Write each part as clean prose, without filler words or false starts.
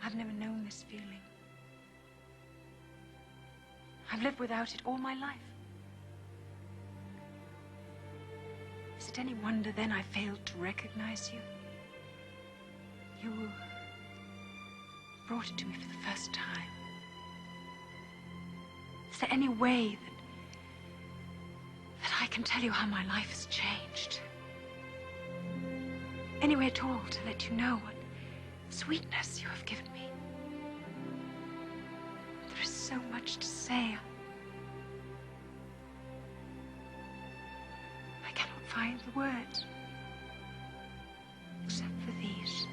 I've never known this feeling. I've lived without it all my life. Is it any wonder then I failed to recognize you? You brought it to me for the first time. Is there any way that I can tell you how my life has changed? Any way at all to let you know what sweetness you have given me? There is so much to say. I cannot find the words, except for these.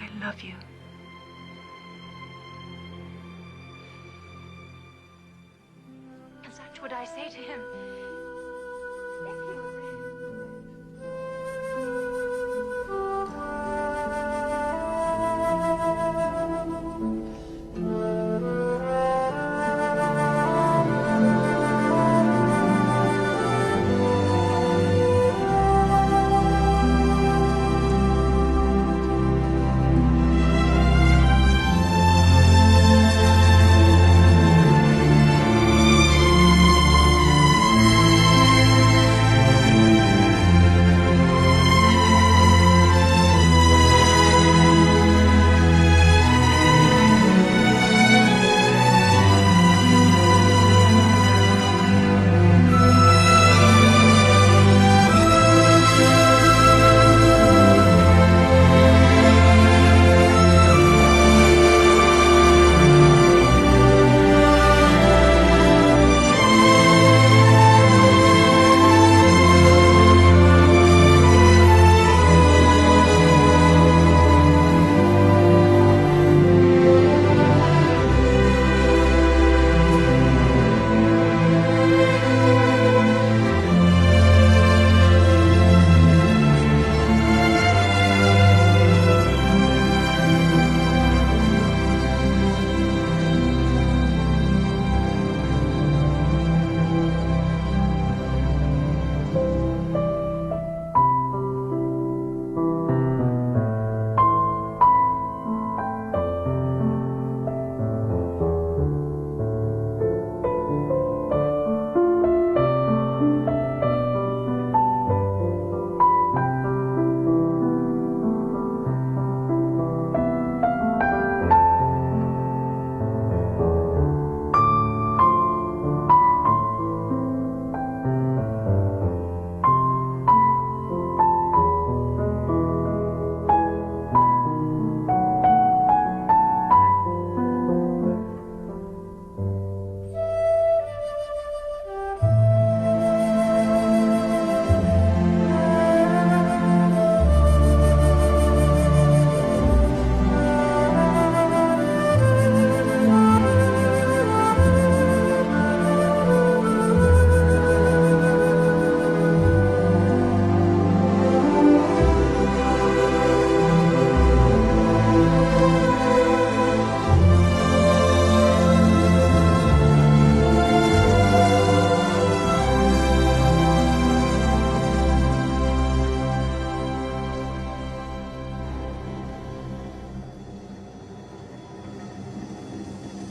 I love you. And such would I say to him, if he were rich.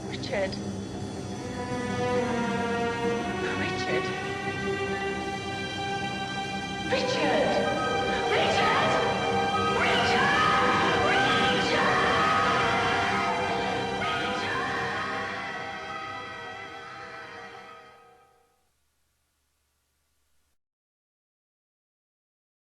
Richard. Richard. Richard!